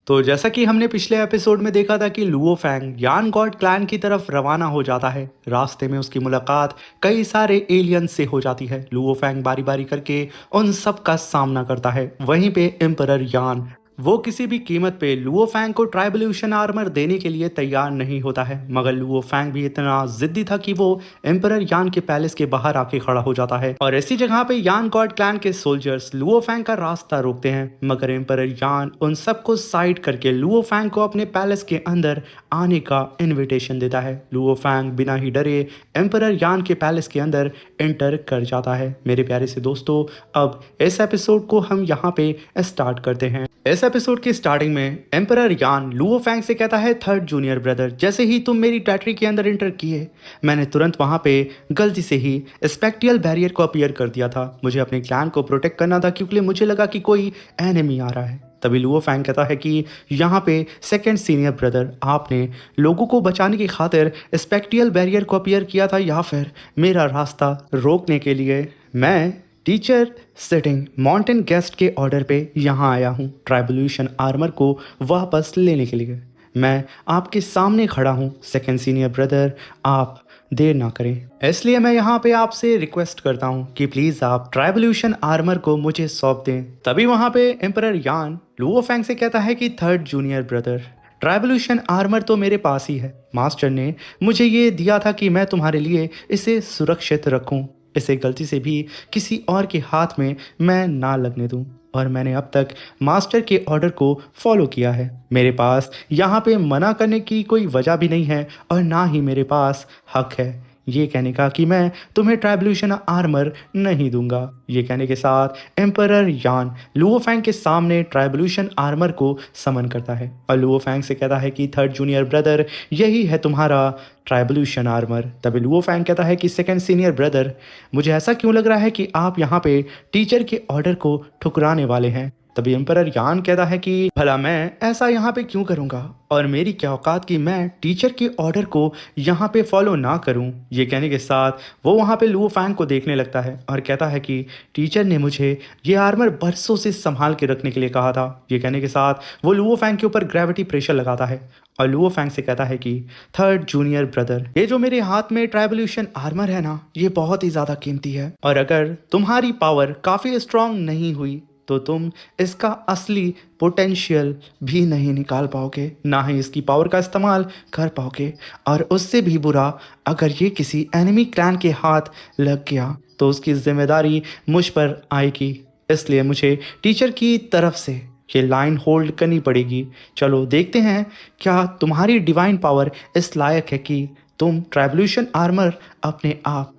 तो जैसा कि हमने पिछले एपिसोड में देखा था कि Luo Fang Yan god clan की तरफ रवाना हो जाता है। रास्ते में उसकी मुलाकात कई सारे एलियंस से हो जाती है। लुओ फैंग बारी बारी करके उन सब का सामना करता है। वहीं पे एम्परर यान वो किसी भी कीमत पे लुओ फैंग को ट्राइबल्यूशन आर्मर देने के लिए तैयार नहीं होता है, मगर लुओ फैंग भी इतना जिद्दी था कि वो एम्परर यान के पैलेस के बाहर आके खड़ा हो जाता है। और ऐसी जगह पे यान गॉड क्लैन के सोल्जर्स लुओ फैंग का रास्ता रोकते हैं, मगर एम्परर यान उन सबको साइड करके लुओ फैंग को अपने पैलेस के अंदर आने का इनविटेशन देता है। लुओ फैंग बिना ही डरे एम्परर यान के पैलेस के अंदर एंटर कर जाता है। मेरे प्यारे से दोस्तों, अब इस एपिसोड को हम यहाँ पे स्टार्ट करते हैं। इस एपिसोड की स्टार्टिंग में एम्परर यान लुओ फैंग से कहता है, थर्ड जूनियर ब्रदर, जैसे ही तुम मेरी टेरिटरी के अंदर एंटर किए मैंने तुरंत वहां पे गलती से ही स्पेक्ट्रियल बैरियर को अपीयर कर दिया था। मुझे अपने क्लैन को प्रोटेक्ट करना था क्योंकि मुझे लगा कि कोई एनिमी आ रहा है। तभी लुओ फैंग कहता है कि यहाँ पे सेकंड सीनियर ब्रदर, आपने लोगों को बचाने की खातिर स्पेक्ट्रियल बैरियर को अपीयर किया था या फिर मेरा रास्ता रोकने के लिए? मैं टीचर सिटिंग माउंटेन गेस्ट के ऑर्डर पे यहाँ आया हूँ ट्राइबल्यूशन आर्मर को वापस लेने के लिए। मैं आपके सामने खड़ा हूँ सेकंड सीनियर ब्रदर, आप देर ना करें। इसलिए मैं यहाँ पे आपसे रिक्वेस्ट करता हूँ कि प्लीज़ आप ट्राइबल्यूशन आर्मर को मुझे सौंप दें। तभी वहाँ पे एम्परर यान लुओ फैंग से कहता है कि थर्ड जूनियर ब्रदर, ट्राइबल्यूशन आर्मर तो मेरे पास ही है। मास्टर ने मुझे ये दिया था कि मैं तुम्हारे लिए इसे सुरक्षित रखूं, इसे गलती से भी किसी और के हाथ में मैं ना लगने दूं। और मैंने अब तक मास्टर के ऑर्डर को फॉलो किया है। मेरे पास यहाँ पे मना करने की कोई वजह भी नहीं है और ना ही मेरे पास हक है ये कहने का कि मैं तुम्हें ट्राइबल्यूशन आर्मर नहीं दूंगा। ये कहने के साथ एम्परर यान लुओ फैंग के सामने ट्राइबल्यूशन आर्मर को समन करता है और लुओ फैंग से कहता है कि थर्ड जूनियर ब्रदर, यही है तुम्हारा ट्राइबल्यूशन आर्मर। तभी लुओ फैंग कहता है कि सेकंड सीनियर ब्रदर, मुझे ऐसा क्यों लग रहा है कि आप यहाँ पे टीचर के ऑर्डर को ठुकराने वाले हैं। तभी एम्परर यान कहता है कि भला मैं ऐसा यहाँ पे क्यों करूँगा और मेरी क्या औकात कि मैं टीचर के ऑर्डर को यहाँ पे फॉलो ना करूँ। ये कहने के साथ वो वहाँ पे लुओ फैंग को देखने लगता है और कहता है कि टीचर ने मुझे ये आर्मर बरसों से संभाल के रखने के लिए कहा था। ये कहने के साथ वो लुओ फैंग के ऊपर ग्रेविटी प्रेशर लगाता है और लुओ फैंग से कहता है कि थर्ड जूनियर ब्रदर, ये जो मेरे हाथ में ट्राइबल्यूशन आर्मर है ना, ये बहुत ही ज़्यादा कीमती है और अगर तुम्हारी पावर काफ़ी स्ट्रांग नहीं हुई तो तुम इसका असली पोटेंशियल भी नहीं निकाल पाओगे, ना ही इसकी पावर का इस्तेमाल कर पाओगे। और उससे भी बुरा, अगर ये किसी एनिमी क्लैन के हाथ लग गया तो उसकी जिम्मेदारी मुझ पर आएगी। इसलिए मुझे टीचर की तरफ से ये लाइन होल्ड करनी पड़ेगी। चलो देखते हैं क्या तुम्हारी डिवाइन पावर इस लायक है कि तुम ट्राइबल्यूशन आर्मर अपने आप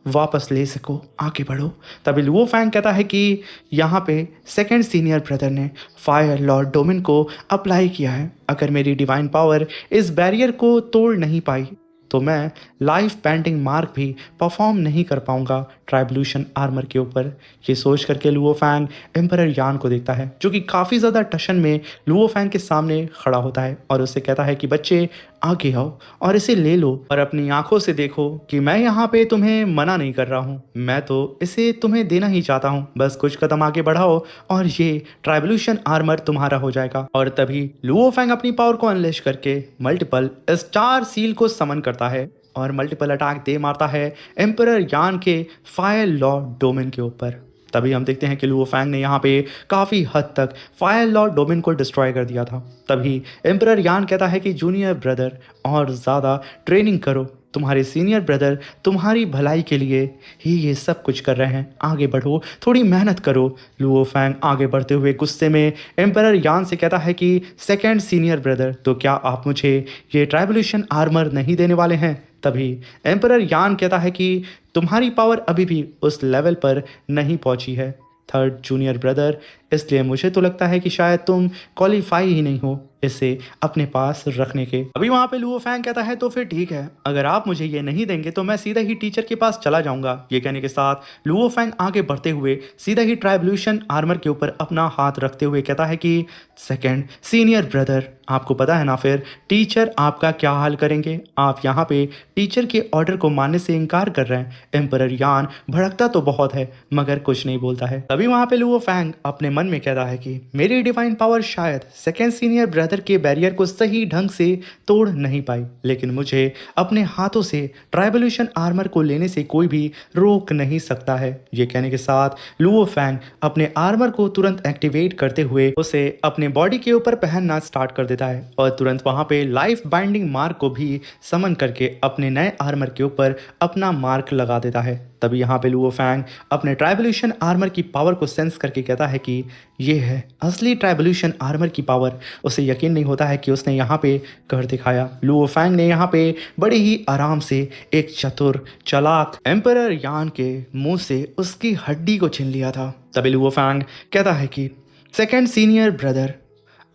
वापस ले सको। आगे बढ़ो। तभी लुओ फैंग कहता है कि यहाँ पे सेकंड सीनियर ब्रदर ने फायर लॉर्ड डोमिन को अप्लाई किया है। अगर मेरी डिवाइन पावर इस बैरियर को तोड़ नहीं पाई तो मैं लाइफ पेंटिंग मार्क भी परफॉर्म नहीं कर पाऊंगा ट्राइबल्यूशन आर्मर के ऊपर। ये सोच करके लुओ फैंग एम्परर यान को देखता है, जो कि काफ़ी ज़्यादा टशन में लुओ फैंग के सामने खड़ा होता है और उससे कहता है कि बच्चे आगे आओ और इसे ले लो और अपनी आंखों से देखो कि मैं यहाँ पे तुम्हें मना नहीं कर रहा हूँ, मैं तो इसे तुम्हें देना ही चाहता हूँ। बस कुछ कदम आगे बढ़ाओ और ये ट्राइबल्यूशन आर्मर तुम्हारा हो जाएगा। और तभी लुओ फैंग अपनी पावर को अनलेश करके मल्टीपल स्टार सील को समन करता है और मल्टीपल अटैक दे मारता है एम्परर यान के फायर लॉर्ड डोमेन के ऊपर। तभी हम देखते हैं कि लुओ फैंग ने यहाँ पे काफ़ी हद तक फायर लॉर्ड डोमेन को डिस्ट्रॉय कर दिया था। तभी एम्परर यान कहता है कि जूनियर ब्रदर, और ज़्यादा ट्रेनिंग करो, तुम्हारे सीनियर ब्रदर तुम्हारी भलाई के लिए ही ये सब कुछ कर रहे हैं। आगे बढ़ो, थोड़ी मेहनत करो। लुओ फैंग आगे बढ़ते हुए गुस्से में एम्परर यान से कहता है कि सेकंड सीनियर ब्रदर, तो क्या आप मुझे ये ट्राइबल्यूशन आर्मर नहीं देने वाले हैं? तभी एम्परर यान कहता है कि तुम्हारी पावर अभी भी उस लेवल पर नहीं पहुंची है थर्ड जूनियर ब्रदर, इसलिए मुझे तो लगता है कि शायद तुम क्वालिफाई ही नहीं हो इसे अपने पास रखने के। अभी वहाँ पे लुओ फैंग कहता है तो फिर ठीक है, अगर आप मुझे ये नहीं देंगे तो मैं सीधा ही टीचर के पास चला जाऊंगा। ये कहने के साथ लुओ फैंग आगे बढ़ते हुए सीधा ही ट्राइबल्यूशन आर्मर के ऊपर अपना हाथ रखते हुए कहता है कि सेकंड सीनियर ब्रदर, आपको पता है ना फिर टीचर आपका क्या हाल करेंगे। आप यहाँ पे टीचर के ऑर्डर को मानने से इनकार कर रहे हैं। एम्परर यान भड़कता तो बहुत है मगर कुछ नहीं बोलता है। तभी वहाँ पे लुओ फैंग अपने मन में कहता है कि मेरी डिवाइन पावर शायद सेकेंड सीनियर ब्रदर के बैरियर को सही ढंग से तोड़ नहीं पाई, लेकिन मुझे अपने हाथों से ट्राइबल्यूशन आर्मर को लेने से कोई भी रोक नहीं सकता है। ये कहने के साथ लुओ फैंग अपने आर्मर को तुरंत एक्टिवेट करते हुए उसे अपने बॉडी के ऊपर पहनना स्टार्ट कर देता है और तुरंत वहां पे लाइफ बाइंडिंग मार्क को भी समन करके अपने नए आर्मर के ऊपर अपना मार्क लगा देता है। तभी यहाँ पे लुओ फैंग अपने ट्राइबल्यूशन आर्मर की पावर को सेंस करके कहता है कि ये है असली ट्राइबल्यूशन आर्मर की पावर। उसे यकीन नहीं होता है कि उसने यहाँ पे कर दिखाया। लुओ फैंग ने यहाँ पे बड़े ही आराम से एक चतुर चालाक एम्परर यान के मुंह से उसकी हड्डी को छीन लिया था। तभी लुओ फैंग कहता है कि सेकेंड सीनियर ब्रदर,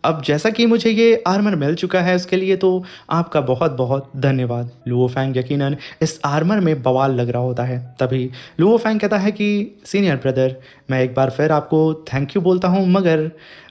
अब जैसा कि मुझे ये आर्मर मिल चुका है उसके लिए तो आपका बहुत बहुत धन्यवाद। लुओ फैंग यकीनन इस आर्मर में बवाल लग रहा होता है। तभी लुओ फैंग कहता है कि सीनियर ब्रदर, मैं एक बार फिर आपको थैंक यू बोलता हूँ, मगर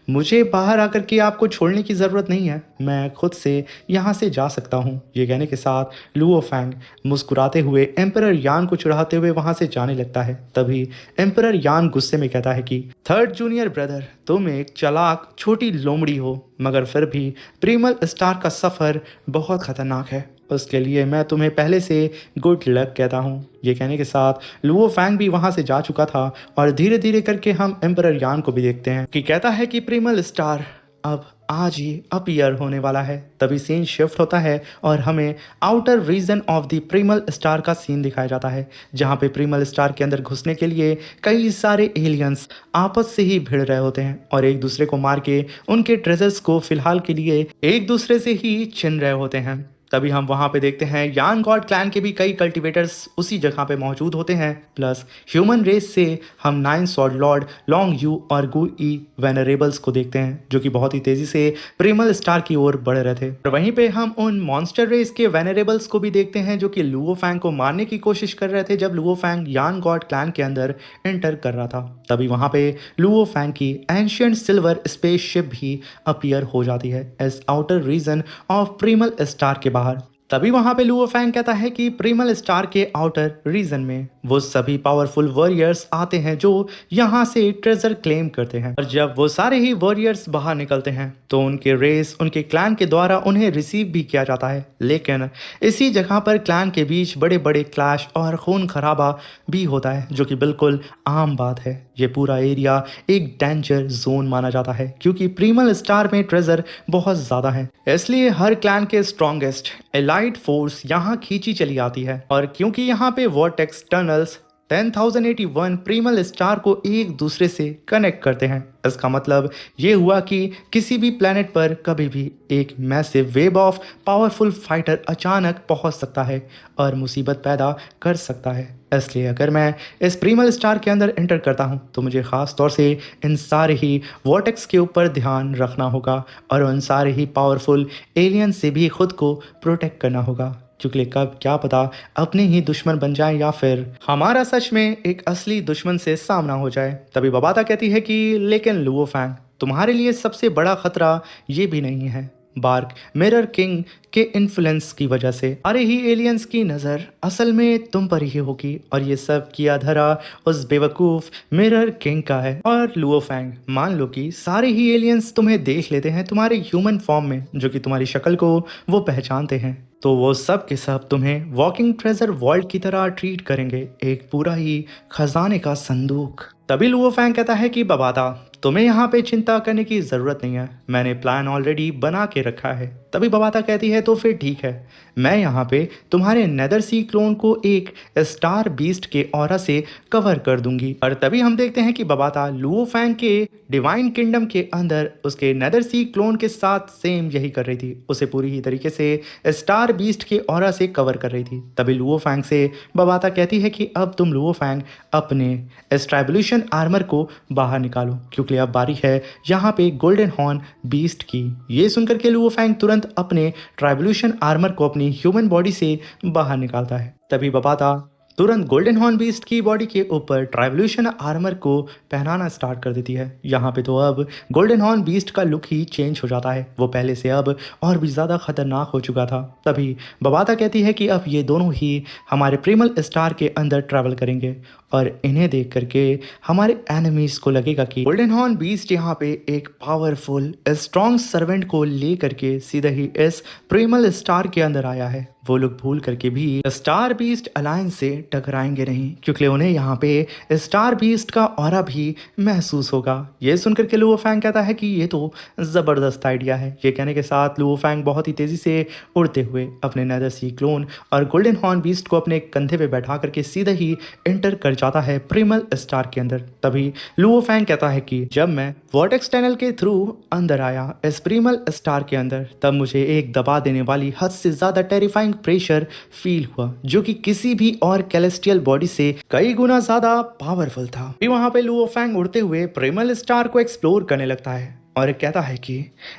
मुझे बाहर आकर के आपको छोड़ने की ज़रूरत नहीं है, मैं खुद से यहाँ से जा सकता हूँ। ये कहने के साथ लुओ फैंग मुस्कुराते हुए एम्परर यान को चुराते हुए वहाँ से जाने लगता है। तभी एम्परर यान गुस्से में कहता है कि थर्ड जूनियर ब्रदर, तुम एक चालाक छोटी लोमड़ी हो, मगर फिर भी प्रीमल स्टार का सफ़र बहुत ख़तरनाक है, उसके लिए मैं तुम्हें पहले से गुड लक कहता हूँ। ये कहने के साथ लुओ फैंग भी वहाँ से जा चुका था और धीरे धीरे करके हम एम्परर यान को भी देखते हैं कि कहता है कि प्रीमल स्टार अब आज ही अपीयर होने वाला है। तभी सीन शिफ्ट होता है और हमें outer region of the primal star का सीन दिखाया जाता है, जहाँ पे प्रीमल स्टार के अंदर घुसने के लिए कई सारे एलियंस आपस से ही भिड़ रहे होते हैं और एक दूसरे को मार के उनके ट्रेजर्स को फिलहाल के लिए एक दूसरे से ही छीन रहे होते हैं। तभी हम वहाँ पे देखते हैं यान गॉड क्लैन के भी कई कल्टिवेटर्स उसी जगह पे मौजूद होते हैं, प्लस ह्यूमन रेस से हम 9 सॉर्ड लॉर्ड लॉन्ग यू और गु ई वेनरेबल्स को देखते हैं, जो कि बहुत ही तेजी से प्रीमल स्टार की ओर बढ़ रहे थे। और वहीं पे हम उन मॉन्स्टर रेस के वेनरेबल्स को भी देखते हैं जो कि लुओ फैंग को मारने की कोशिश कर रहे थे जब Luo Fang Yan god clan के अंदर एंटर कर रहा था। तभी वहाँ पे लुओ फैंग की एंशिएंट सिल्वर स्पेसशिप भी अपीयर हो जाती है as outer region of primal star के बाहर। तभी वहां पे लुओ फैंग कहता है कि प्रीमल स्टार के आउटर रीजन में वो सभी पावरफुल वॉरियर्स आते हैं जो यहाँ से ट्रेजर क्लेम करते हैं, और जब वो सारे ही वॉरियर्स बाहर निकलते हैं तो उनके रेस उनके क्लैन के द्वारा उन्हें रिसीव भी किया जाता है। लेकिन इसी जगह पर क्लैन के बीच बड़े बड़े क्लैश और खून खराबा भी होता है, जो कि बिल्कुल आम बात है। ये पूरा एरिया एक डेंजर जोन माना जाता है क्योंकि प्रीमल स्टार में ट्रेजर बहुत ज़्यादा है, इसलिए हर क्लैन के स्ट्रॉन्गेस्ट एलाइड फोर्स यहाँ खींची चली आती है। और क्योंकि यहाँ पे वॉर्टेक्स टनल्स 10,081 प्रीमल स्टार को एक दूसरे से कनेक्ट करते हैं, इसका मतलब ये हुआ कि किसी भी प्लेनेट पर कभी भी एक massive wave of powerful fighter अचानक पहुंच सकता है और मुसीबत पैदा कर सकता है। इसलिए अगर मैं इस प्रीमल स्टार के अंदर एंटर करता हूं तो मुझे ख़ास तौर से इन सारे ही वॉर्टेक्स के ऊपर ध्यान रखना होगा और उन सारे ही पावरफुल एलियन से भी खुद को प्रोटेक्ट करना होगा, क्योंकि कब क्या पता अपने ही दुश्मन बन जाए या फिर हमारा सच में एक असली दुश्मन से सामना हो जाए। तभी बबाता कहती है कि लेकिन लुओ फैंग, तुम्हारे लिए सबसे बड़ा खतरा ये भी नहीं है बार्क मिरर किंग के इन्फ्लुएंस की वजह से। अरे ही एलियंस की नज़र असल में तुम पर ही होगी और ये सब किया धरा उस बेवकूफ़ मिरर किंग का है। और लुओ फैंग, मान लो कि सारे ही एलियंस तुम्हें देख लेते हैं तुम्हारे ह्यूमन फॉर्म में, जो कि तुम्हारी शक्ल को वो पहचानते हैं, तो वो सब के सब तुम्हें वॉकिंग ट्रेजर वॉल्ट की तरह ट्रीट करेंगे, एक पूरा ही खजाने का संदूक। तभी लुओ फैंग कहता है कि बबाता, तुम्हें यहाँ पे चिंता करने की ज़रूरत नहीं है, मैंने प्लान ऑलरेडी बना के रखा है। तभी बबाता कहती है तो फिर ठीक है, मैं यहाँ पे तुम्हारे नेदर सी क्लोन को एक स्टार बीस्ट के ऑरा से कवर कर दूंगी। और तभी हम देखते हैं कि बबाता लुओ फैंग के डिवाइन किंगडम के अंदर उसके नेदर सी क्लोन के साथ सेम यही कर रही थी, उसे पूरी ही तरीके से स्टार बीस्ट के ऑरा से कवर कर रही थी। तभी लुओ फैंग से बबाता कहती है कि अब तुम लुओ फैंग अपने ट्राइबल्यूशन आर्मर को बाहर निकालो, क्योंकि अब बारी है यहाँ पे गोल्डन हॉर्न बीस्ट की। ये सुनकर के लुओ फैंग तुरंत अपने ट्राइबल्यूशन आर्मर को अपनी ह्यूमन बॉडी से बाहर निकालता है। तभी बबाता तुरंत गोल्डन हॉर्न बीस्ट की बॉडी के ऊपर ट्राइबल्यूशन आर्मर को पहनाना स्टार्ट कर देती है। यहाँ पे तो अब गोल्डन हॉर्न बीस्ट का लुक ही चेंज हो जाता है, वो पहले से अब और भी ज़्यादा खतरनाक हो चुका था। तभी बबाता कहती है कि अब ये दोनों ही हमारे प्रीमल स्टार के अंदर ट्रैवल करेंगे और इन्हें देख करके हमारे एनिमीज को लगेगा कि गोल्डन हॉर्न बीस्ट यहाँ पे एक पावरफुल स्ट्रॉन्ग सर्वेंट को ले करके सीधा ही इस प्रिमल स्टार के अंदर आया है। वो लोग भूल करके भी स्टार बीस्ट अलायंस से टकराएंगे नहीं, क्योंकि उन्हें यहाँ पे स्टार बीस्ट का ऑरा भी महसूस होगा। ये सुनकर के लुओ फैंग कहता है कि ये तो जबरदस्त आइडिया है। ये कहने के साथ लुओ फैंग बहुत ही तेजी से उड़ते हुए अपने नेदर सी क्लोन और गोल्डन हॉर्न बीस्ट को अपने कंधे पे बैठा करके सीधा ही एंटर कर जाता है प्रिमल स्टार के अंदर। तभी लुओ फैंग कहता है कि जब मैं वॉर्टेक्स टनल के थ्रू अंदर आया इस प्रिमल स्टार के अंदर, तब मुझे एक दबा देने वाली हद से ज्यादा टेरिफाइंग प्रेशर फील हुआ, जो कि किसी भी और कैलेस्टियल बॉडी से कई गुना ज्यादा पावरफुल था। फिर वहां पे लुओ फैंग उड़ते हुए प्रिमल स्टार को एक्सप्लोर करने लगता है और कहता है कि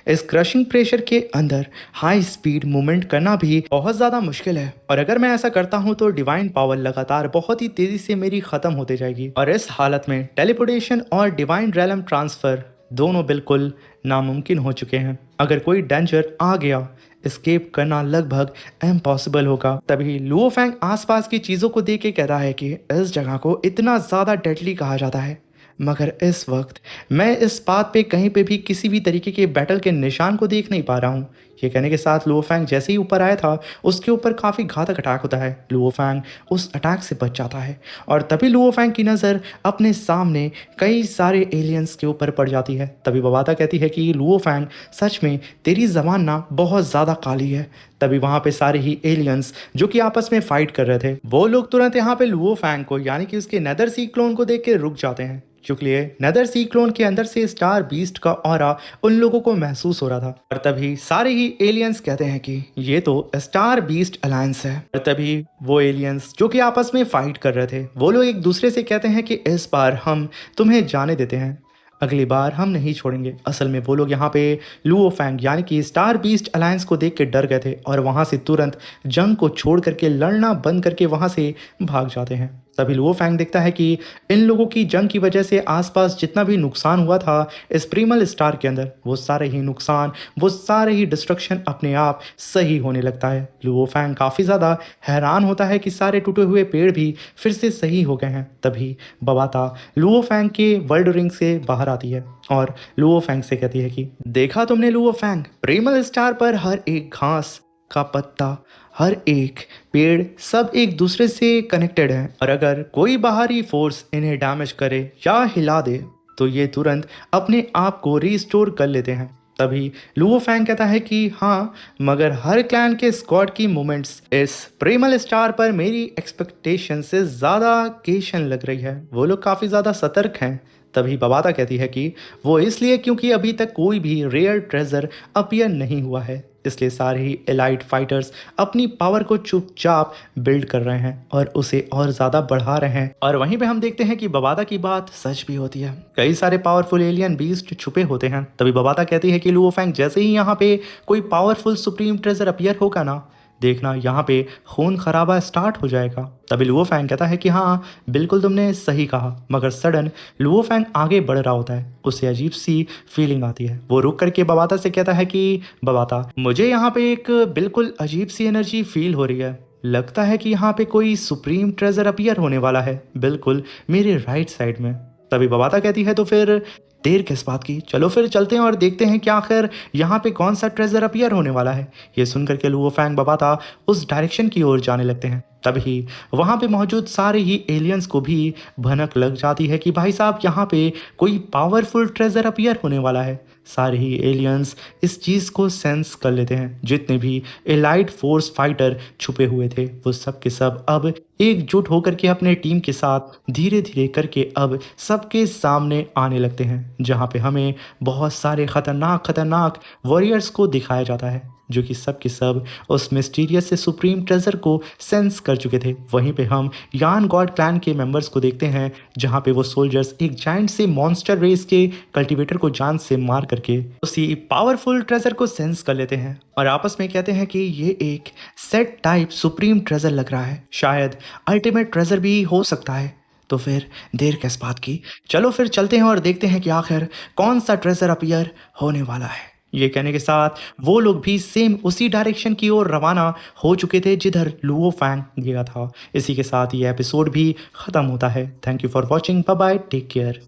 इस क्रशिंग प्रेशर के अंदर हाई स्पीड मूवमेंट करना भी बहुत ज़्यादा मुश्किल है, और अगर मैं ऐसा करता हूं तो डिवाइन पावर लगातार बहुत ही तेज़ी से मेरी ख़त्म होते जाएगी, और इस हालत में टेलीपोर्टेशन और डिवाइन रैलम ट्रांसफ़र दोनों बिल्कुल नामुमकिन हो चुके हैं। अगर कोई डेंजर आ गया, एस्केप करना लगभग इम्पॉसिबल होगा। तभी लुओ फैंग आसपास की चीज़ों को देख के कहता है कि इस जगह को इतना ज़्यादा डेडली कहा जाता है, मगर इस वक्त मैं इस बात पे कहीं पे भी किसी भी तरीके के बैटल के निशान को देख नहीं पा रहा हूँ। ये कहने के साथ लुओ फैंग जैसे ही ऊपर आया था, उसके ऊपर काफ़ी घातक अटैक होता है। लुओ फैंग उस अटैक से बच जाता है, और तभी लुओ फैंग की नज़र अपने सामने कई सारे एलियंस के ऊपर पड़ जाती है। तभी बवाता कहती है कि लुओ फैंग, सच में तेरी ज़बान ना बहुत ज़्यादा काली है। तभी वहाँ पे सारे ही एलियंस जो कि आपस में फाइट कर रहे थे, वो लोग तुरंत यहाँ पे लुओ फैंग को यानी कि उसके नेदर सी क्लोन को देख के रुक जाते हैं, क्योंकि नेदर सी क्लोन के अंदर से स्टार बीस्ट का ऑरा उन लोगों को महसूस हो रहा था। और तभी सारे ही एलियंस कहते हैं कि ये तो स्टार बीस्ट अलायंस है। और तभी वो एलियंस जो कि आपस में फाइट कर रहे थे, वो लोग एक दूसरे से कहते हैं कि इस बार हम तुम्हें जाने देते हैं, अगली बार हम नहीं छोड़ेंगे। असल में वो लोग यहाँ पे लुओ फैंग यानी कि स्टार बीस्ट अलायंस को देख के डर गए थे, और वहाँ से तुरंत जंग को छोड़ करके लड़ना बंद करके वहाँ से भाग जाते हैं। तभी लुओ फैंग देखता है कि इन लोगों की जंग की वजह से आसपास जितना भी नुकसान हुआ था इस प्रिमल स्टार के अंदर, वो सारे ही नुकसान, वो सारे ही डिस्ट्रक्शन अपने आप सही होने लगता है। लुओ फैंग काफ़ी ज़्यादा हैरान होता है कि सारे टूटे हुए पेड़ भी फिर से सही हो गए हैं। तभी बवाता लुओ फैंग के वर्ल्ड रिंग से बाहर आती है और लुओ फैंग से कहती है कि देखा तुमने लुओ फैंग, प्रिमल स्टार पर हर एक घास का पत्ता, हर एक पेड़, सब एक दूसरे से कनेक्टेड है, और अगर कोई बाहरी फोर्स इन्हें डैमेज करे या हिला दे तो ये तुरंत अपने आप को रिस्टोर कर लेते हैं। तभी लुओ फैंग कहता है कि हाँ, मगर हर क्लैन के स्क्वाड की मूवमेंट्स इस प्रिमल स्टार पर मेरी एक्सपेक्टेशन से ज़्यादा केशन लग रही है। वो लोग काफ़ी ज़्यादा सतर्क हैं। तभी बवाता कहती है कि वो इसलिए क्योंकि अभी तक कोई भी रेयर ट्रेजर अपीयर नहीं हुआ है, इसलिए सारे ही एलाइट फाइटर्स अपनी पावर को चुपचाप बिल्ड कर रहे हैं और उसे और ज़्यादा बढ़ा रहे हैं। और वहीं पे हम देखते हैं कि बवाता की बात सच भी होती है। कई सारे पावरफुल एलियन बीस्ट छुपे होते हैं। तभी बवाता कहती है कि लुओ फैंग, जैसे ही यहाँ पे कोई पावरफुल सुप्रीम ट्रेजर अपीयर होगा ना, देखना यहाँ पे खून खराबा स्टार्ट हो जाएगा। तभी लुओ फैंग कहता है कि हाँ, बिल्कुल तुमने सही कहा। मगर सडन लुओ फैंग आगे बढ़ रहा होता है, उसे अजीब सी फीलिंग आती है। वो रुक करके बवाता से कहता है कि बवाता, मुझे यहाँ पे एक बिल्कुल अजीब सी एनर्जी फील हो रही है। लगता है कि यहाँ पे कोई सुप्रीम ट्रेजर अपीयर होने वाला है, बिल्कुल मेरे राइट साइड में। तभी बवाता कहती है तो फिर देर किस बात की, चलो फिर चलते हैं और देखते हैं कि आखिर यहाँ पे कौन सा ट्रेजर अपीयर होने वाला है। ये सुनकर के लुओ फैंग बवाता उस डायरेक्शन की ओर जाने लगते हैं। तभी वहाँ पे मौजूद सारे ही एलियंस को भी भनक लग जाती है कि भाई साहब, यहाँ पे कोई पावरफुल ट्रेजर अपीयर होने वाला है। सारे ही एलियंस इस चीज़ को सेंस कर लेते हैं। जितने भी एलाइट फोर्स फाइटर छुपे हुए थे, वो सब के सब अब एकजुट होकर के अपने टीम के साथ धीरे धीरे करके अब सबके सामने आने लगते हैं, जहाँ पे हमें बहुत सारे खतरनाक वॉरियर्स को दिखाया जाता है, जो कि सब के सब उस मिस्टीरियस से सुप्रीम ट्रेजर को सेंस कर चुके थे। वहीं पे हम यान गॉड क्लैन के मेंबर्स को देखते हैं, जहां पे वो सोल्जर्स एक जायंट से मॉन्स्टर रेस के कल्टीवेटर को जान से मार करके उसी पावरफुल ट्रेजर को सेंस कर लेते हैं और आपस में कहते हैं कि ये एक सेट टाइप सुप्रीम ट्रेजर लग रहा है, शायद अल्टीमेट ट्रेजर भी हो सकता है। तो फिर देर किस बात की, चलो फिर चलते हैं और देखते हैं कि आखिर कौन सा ट्रेजर अपीयर होने वाला है। ये कहने के साथ वो लोग भी सेम उसी डायरेक्शन की ओर रवाना हो चुके थे जिधर लुओ फैंग गया था। इसी के साथ ये एपिसोड भी खत्म होता है। Thank you for watching, bye bye, take care.